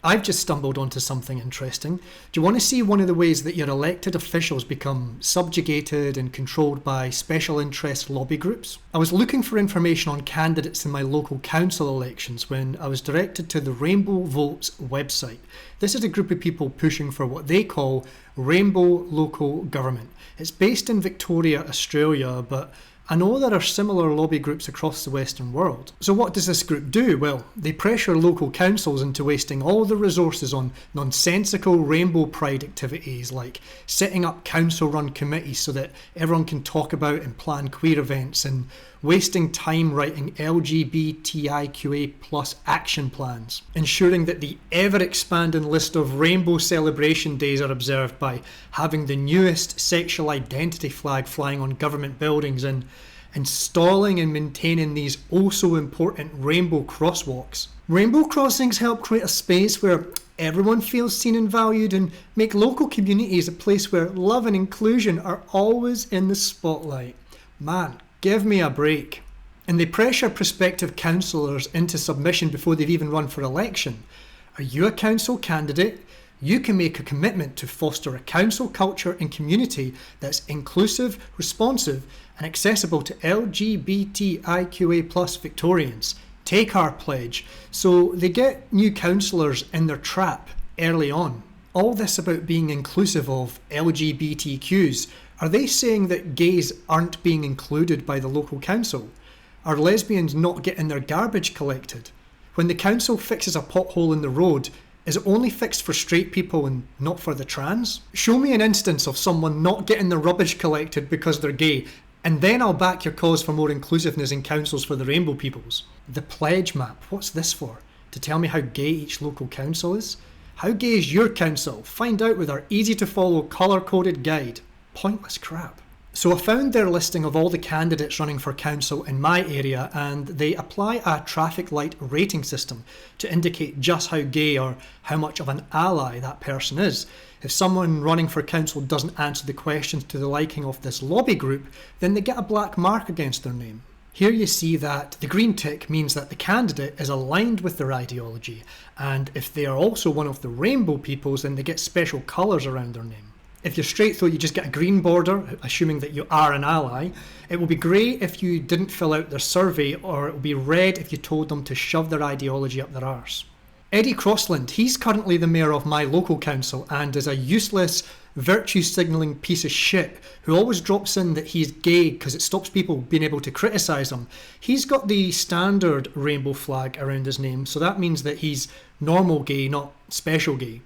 I've just stumbled onto something interesting. Do you want to see one of the ways that your elected officials become subjugated and controlled by special interest lobby groups? I was looking for information on candidates in my local council elections when I was directed to the Rainbow Votes website. This is a group of people pushing for what they call Rainbow Local Government. It's based in Victoria, Australia, but I know there are similar lobby groups across the Western world. So what does this group do? Well, they pressure local councils into wasting all the resources on nonsensical rainbow pride activities like setting up council-run committees so that everyone can talk about and plan queer events, and wasting time writing LGBTIQA plus action plans, ensuring that the ever-expanding list of rainbow celebration days are observed by having the newest sexual identity flag flying on government buildings, and installing and maintaining these also important rainbow crosswalks. Rainbow crossings help create a space where everyone feels seen and valued, and make local communities a place where love and inclusion are always in the spotlight. Man, give me a break. And they pressure prospective councillors into submission before they've even run for election. Are you a council candidate? You can make a commitment to foster a council culture and community that's inclusive, responsive, and accessible to LGBTIQA plus Victorians. Take our pledge. So they get new councillors in their trap early on. All this about being inclusive of LGBTQs. Are they saying that gays aren't being included by the local council? Are lesbians not getting their garbage collected? When the council fixes a pothole in the road, is it only fixed for straight people and not for the trans? Show me an instance of someone not getting their rubbish collected because they're gay, and then I'll back your cause for more inclusiveness in councils for the rainbow peoples. The pledge map, what's this for? To tell me how gay each local council is? How gay is your council? Find out with our easy to follow colour-coded guide. Pointless crap. So I found their listing of all the candidates running for council in my area, and they apply a traffic light rating system to indicate just how gay or how much of an ally that person is. If someone running for council doesn't answer the questions to the liking of this lobby group, then they get a black mark against their name. Here you see that the green tick means that the candidate is aligned with their ideology, and if they are also one of the rainbow peoples, then they get special colours around their name. If you're straight though, you just get a green border, assuming that you are an ally. It will be grey if you didn't fill out their survey, or it will be red if you told them to shove their ideology up their arse. Eddie Crossland, he's currently the mayor of my local council and is a useless, virtue signalling piece of shit who always drops in that he's gay because it stops people being able to criticise him. He's got the standard rainbow flag around his name, so that means that he's normal gay, not special gay.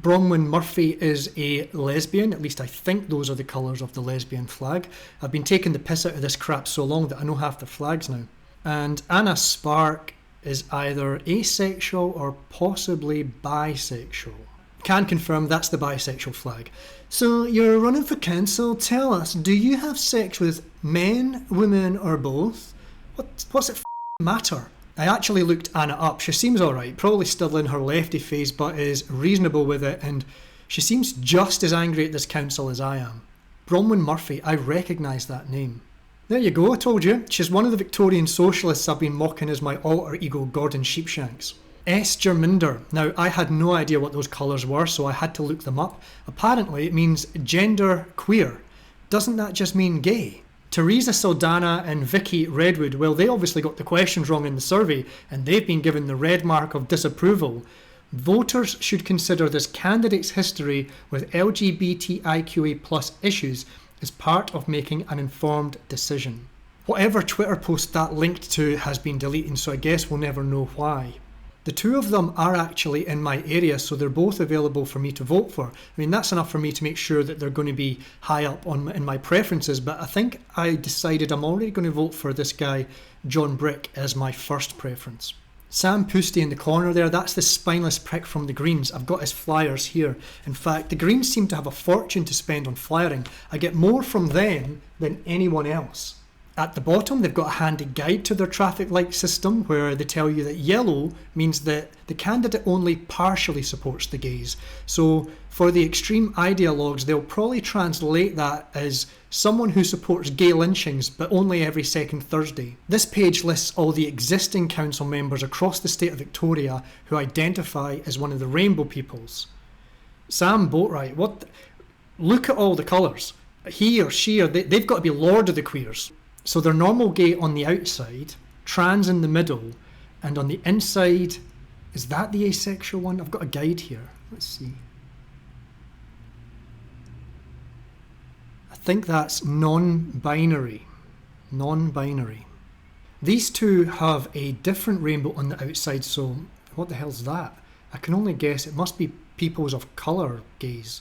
Bronwyn Murphy is a lesbian, at least I think those are the colours of the lesbian flag. I've been taking the piss out of this crap so long that I know half the flags now. And Anna Spark is either asexual or possibly bisexual. Can confirm that's the bisexual flag. So you're running for council, tell us, do you have sex with men, women or both? What's it matter? I actually looked Anna up. She seems alright, probably still in her lefty phase, but is reasonable with it, and she seems just as angry at this council as I am. Bronwyn Murphy, I recognise that name. There you go, I told you. She's one of the Victorian socialists I've been mocking as my alter ego Gordon Sheepshanks. S. Germinder. Now, I had no idea what those colours were, so I had to look them up. Apparently, it means gender queer. Doesn't that just mean gay? Teresa Saldana and Vicky Redwood, well, they obviously got the questions wrong in the survey, and they've been given the red mark of disapproval. Voters should consider this candidate's history with LGBTIQA plus issues as part of making an informed decision. Whatever Twitter post that linked to has been deleted, so I guess we'll never know why. The two of them are actually in my area, so they're both available for me to vote for. I mean, that's enough for me to make sure that they're going to be high up in my preferences, but I think I decided I'm already going to vote for this guy, John Brick, as my first preference. Sam Pusty in the corner there, that's the spineless prick from the Greens. I've got his flyers here. In fact, the Greens seem to have a fortune to spend on flyering. I get more from them than anyone else. At the bottom, they've got a handy guide to their traffic light system where they tell you that yellow means that the candidate only partially supports the gays. So for the extreme ideologues, they'll probably translate that as someone who supports gay lynchings, but only every second Thursday. This page lists all the existing council members across the state of Victoria who identify as one of the rainbow peoples. Sam Boatwright, look at all the colours. He or she, they've got to be Lord of the Queers. So they're normal gay on the outside, trans in the middle, and on the inside, is that the asexual one? I've got a guide here. Let's see. I think that's non-binary. Non-binary. These two have a different rainbow on the outside, so what the hell's that? I can only guess it must be peoples of colour gays,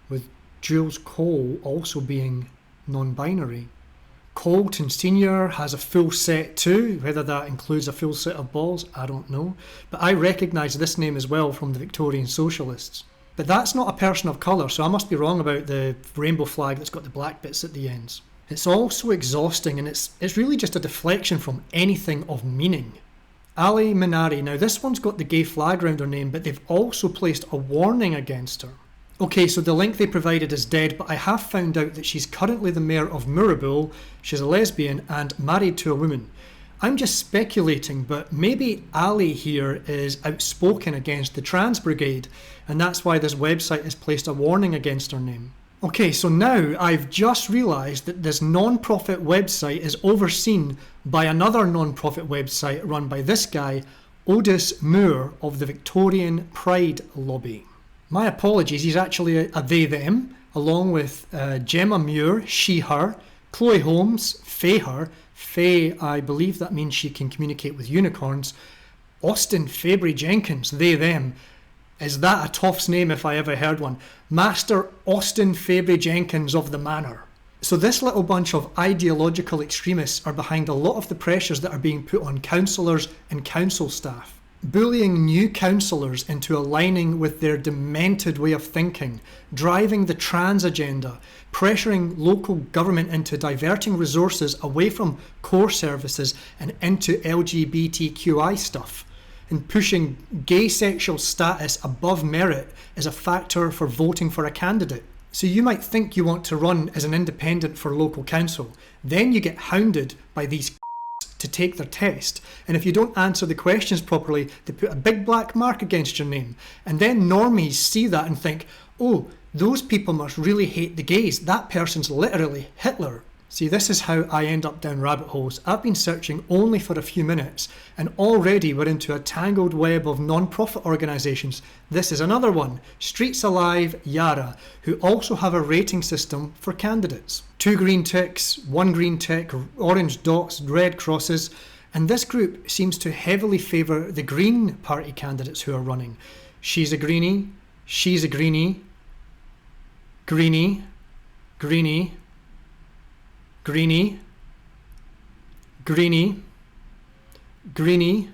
with Jules Cole also being non-binary. Colton Senior has a full set too. Whether that includes a full set of balls, I don't know. But I recognise this name as well from the Victorian Socialists. But that's not a person of colour, so I must be wrong about the rainbow flag that's got the black bits at the ends. It's all so exhausting, and it's really just a deflection from anything of meaning. Ali Minari, now this one's got the gay flag around her name, but they've also placed a warning against her. Okay, so the link they provided is dead, but I have found out that she's currently the mayor of Moorabool, she's a lesbian and married to a woman. I'm just speculating, but maybe Ali here is outspoken against the trans brigade, and that's why this website has placed a warning against her name. Okay, so now I've just realised that this non-profit website is overseen by another non-profit website run by this guy, Otis Moore of the Victorian Pride Lobby. My apologies, he's actually a they-them, along with Gemma Muir, she-her, Chloe Holmes, Faye-her, Faye, I believe that means she can communicate with unicorns, Austin Fabry Jenkins, they-them. Is that a toff's name if I ever heard one? Master Austin Fabry Jenkins of the Manor. So this little bunch of ideological extremists are behind a lot of the pressures that are being put on councillors and council staff. Bullying new councillors into aligning with their demented way of thinking, driving the trans agenda, pressuring local government into diverting resources away from core services and into LGBTQI stuff, and pushing gay sexual status above merit as a factor for voting for a candidate. So you might think you want to run as an independent for local council, then you get hounded by these to take their test, and if you don't answer the questions properly, they put a big black mark against your name, and then normies see that and think, oh, those people must really hate the gays, that person's literally Hitler. See, this is how I end up down rabbit holes. I've been searching only for a few minutes, and already we're into a tangled web of non-profit organisations. This is another one, Streets Alive Yara, who also have a rating system for candidates. 2 green ticks, 1 green tick, orange dots, red crosses, and this group seems to heavily favour the Green Party candidates who are running. She's a greenie, she's a greenie, greenie, greenie, greenie, greenie, greenie,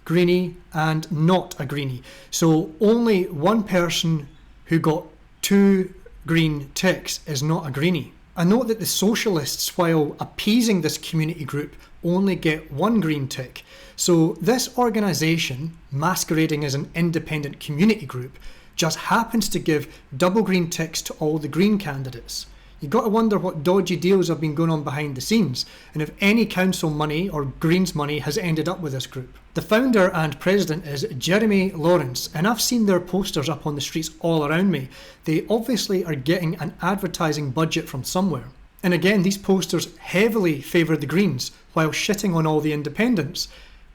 greenie, and not a greenie. So only one person who got 2 green ticks is not a greenie. I note that the socialists, while appeasing this community group, only get 1 green tick. So this organisation, masquerading as an independent community group, just happens to give double green ticks to all the green candidates. You've got to wonder what dodgy deals have been going on behind the scenes, and if any council money or Greens money has ended up with this group. The founder and president is Jeremy Lawrence, and I've seen their posters up on the streets all around me. They obviously are getting an advertising budget from somewhere. And again, these posters heavily favour the Greens, while shitting on all the independents.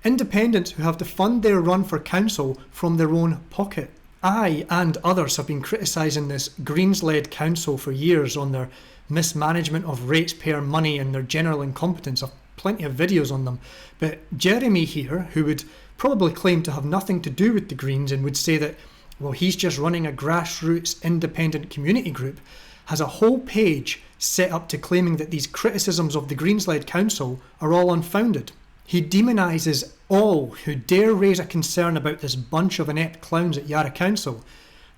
Independents who have to fund their run for council from their own pocket. I and others have been criticising this Greens-led council for years on their mismanagement of ratepayer money and their general incompetence. I've plenty of videos on them. But Jeremy here, who would probably claim to have nothing to do with the Greens and would say that, well, he's just running a grassroots independent community group, has a whole page set up to claiming that these criticisms of the Greens-led council are all unfounded. He demonises all who dare raise a concern about this bunch of inept clowns at Yarra Council.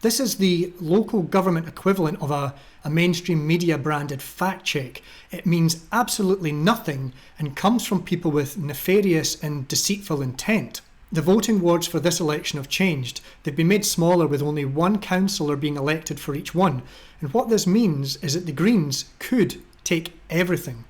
This is the local government equivalent of a mainstream media branded fact check. It means absolutely nothing and comes from people with nefarious and deceitful intent. The voting wards for this election have changed. They've been made smaller with only one councillor being elected for each one. And what this means is that the Greens could take everything.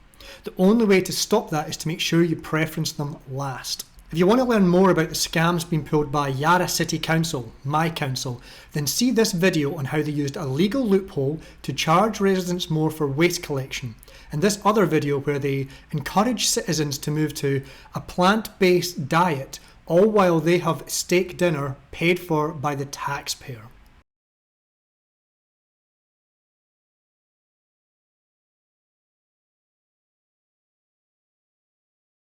The only way to stop that is to make sure you preference them last. If you want to learn more about the scams being pulled by Yarra City Council, my council, then see this video on how they used a legal loophole to charge residents more for waste collection, and this other video where they encourage citizens to move to a plant-based diet, all while they have steak dinner paid for by the taxpayer.